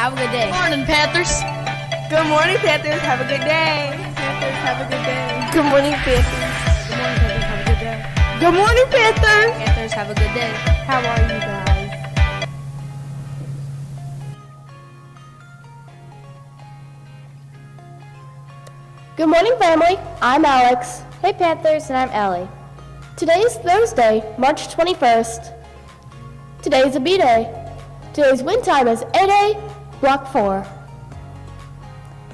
Have a good day. Morning, Panthers. Good morning, Panthers. Have a good day. Panthers, have a good day. Good morning, Panthers. Good morning, Panthers. Have a good day. Good morning, Panthers. Panthers, have a good day. How are you guys? Good morning, family. I'm Alex. Hey, Panthers, and I'm Ellie. Today is Thursday, March 21st. Today is a B-Day. Today's win time is 8A, Block 4.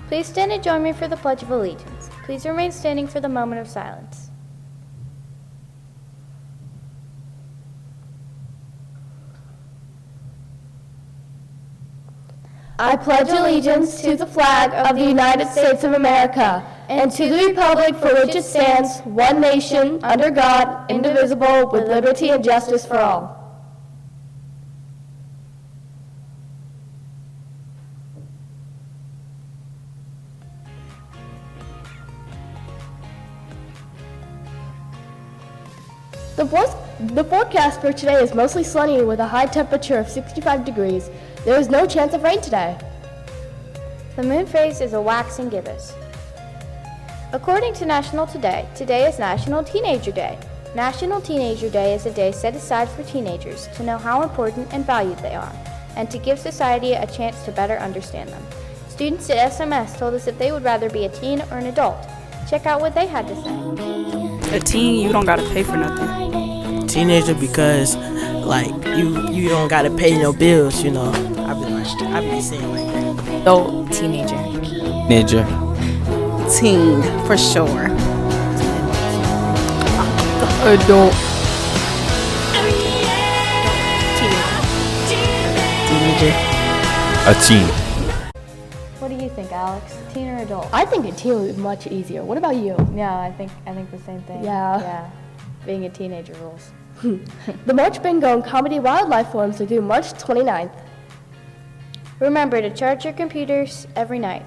Please stand and join me for the Pledge of Allegiance. Please remain standing for the moment of silence. I pledge allegiance to the flag of the United States of America and to the republic for which it stands, one nation, under God, indivisible, with liberty and justice for all. The forecast for today is mostly sunny with a high temperature of 65 degrees. There is no chance of rain today. The moon phase is a waxing gibbous. According to National Today, today is National Teenager Day. National Teenager Day is a day set aside for teenagers to know how important and valued they are, and to give society a chance to better understand them. Students at SMS told us if they would rather be a teen or an adult. Check out what they had to say. A teen, you don't gotta pay for nothing. Teenager because, like, you don't gotta pay no bills, you know. I be saying like that. Adult, teenager. Teenager. Teen, for sure. Adult. Teenager. A teen. What do you think, Alex? Teen or adult? I think a teen is much easier. What about you? Yeah, I think the same thing. Yeah. Being a teenager rules. The March Bingo and Comedy Wildlife Forums are due March 29th. Remember to charge your computers every night.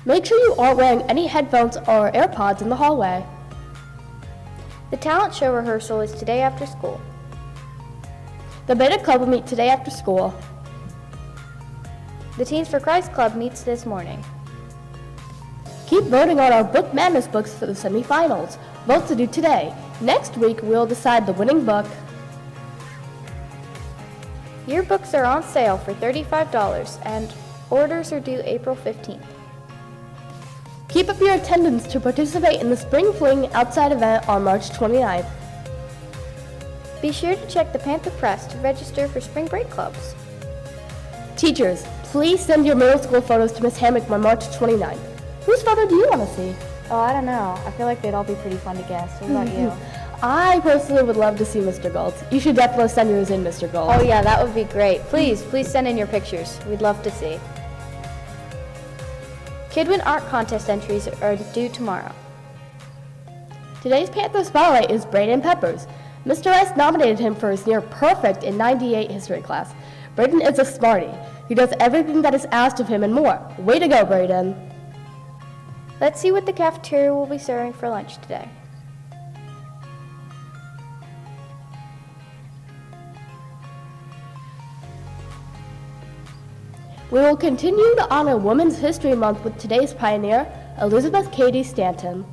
Make sure you aren't wearing any headphones or AirPods in the hallway. The talent show rehearsal is today after school. The Beta Club will meet today after school. The Teens for Christ Club meets this morning. Keep voting on our Book Madness books for the semifinals. Votes are due today. Next week, we'll decide the winning book. Your books are on sale for $35 and orders are due April 15th. Keep up your attendance to participate in the Spring Fling outside event on March 29th. Be sure to check the Panther Press to register for spring break clubs. Teachers, please send your middle school photos to Miss Hammock by March 29th. Whose photo do you want to see? Oh, I don't know. I feel like they'd all be pretty fun to guess. What about you? I personally would love to see Mr. Gold. You should definitely send yours in, Mr. Gold. Oh yeah, that would be great. Please send in your pictures. We'd love to see. Kidwin Art Contest entries are due tomorrow. Today's Panther Spotlight is Braden Peppers. Mr. Rice nominated him for his near perfect in 98 history class. Braden is a smarty. He does everything that is asked of him and more. Way to go, Braden. Let's see what the cafeteria will be serving for lunch today. We will continue to honor Women's History Month with today's pioneer, Elizabeth Cady Stanton.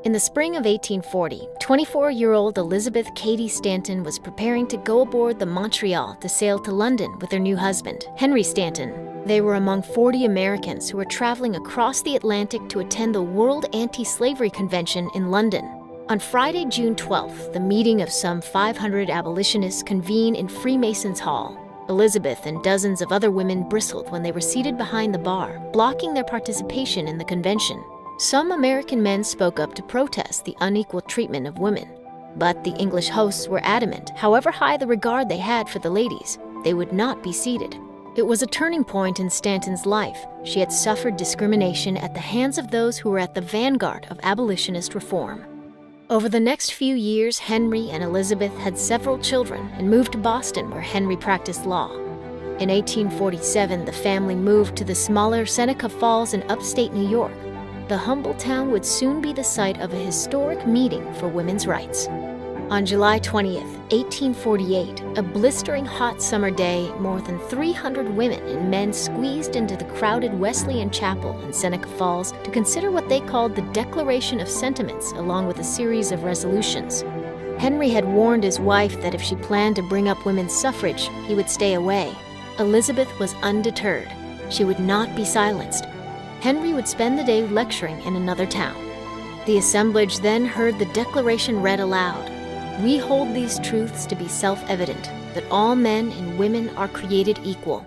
In the spring of 1840, 24-year-old Elizabeth Cady Stanton was preparing to go aboard the Montreal to sail to London with her new husband, Henry Stanton. They were among 40 Americans who were traveling across the Atlantic to attend the World Anti-Slavery Convention in London. On Friday, June 12th, the meeting of some 500 abolitionists convened in Freemasons Hall. Elizabeth and dozens of other women bristled when they were seated behind the bar, blocking their participation in the convention. Some American men spoke up to protest the unequal treatment of women. But the English hosts were adamant, however high the regard they had for the ladies, they would not be seated. It was a turning point in Stanton's life. She had suffered discrimination at the hands of those who were at the vanguard of abolitionist reform. Over the next few years, Henry and Elizabeth had several children and moved to Boston, where Henry practiced law. In 1847, the family moved to the smaller Seneca Falls in upstate New York. The humble town would soon be the site of a historic meeting for women's rights. On July 20th, 1848, a blistering hot summer day, more than 300 women and men squeezed into the crowded Wesleyan Chapel in Seneca Falls to consider what they called the Declaration of Sentiments, along with a series of resolutions. Henry had warned his wife that if she planned to bring up women's suffrage, he would stay away. Elizabeth was undeterred. She would not be silenced. Henry would spend the day lecturing in another town. The assemblage then heard the declaration read aloud. We hold these truths to be self-evident, that all men and women are created equal.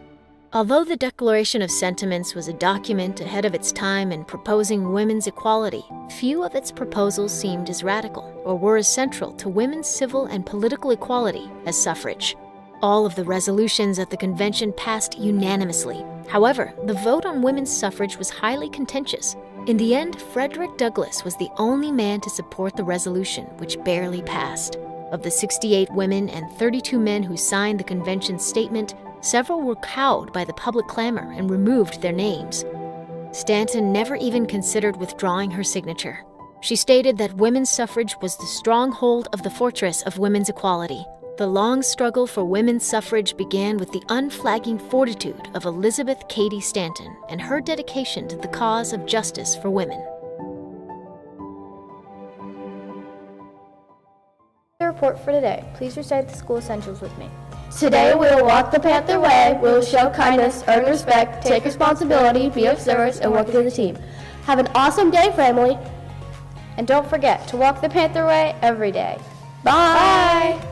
Although the Declaration of Sentiments was a document ahead of its time in proposing women's equality, few of its proposals seemed as radical or were as central to women's civil and political equality as suffrage. All of the resolutions at the convention passed unanimously. However, the vote on women's suffrage was highly contentious. In the end, Frederick Douglass was the only man to support the resolution, which barely passed. Of the 68 women and 32 men who signed the convention's statement, several were cowed by the public clamor and removed their names. Stanton never even considered withdrawing her signature. She stated that women's suffrage was the stronghold of the fortress of women's equality. The long struggle for women's suffrage began with the unflagging fortitude of Elizabeth Cady Stanton and her dedication to the cause of justice for women. The report for today. Please recite the school essentials with me. Today we will walk the Panther way, we will show kindness, earn respect, take responsibility, be of service, and work as a team. Have an awesome day, family. And don't forget to walk the Panther way every day. Bye!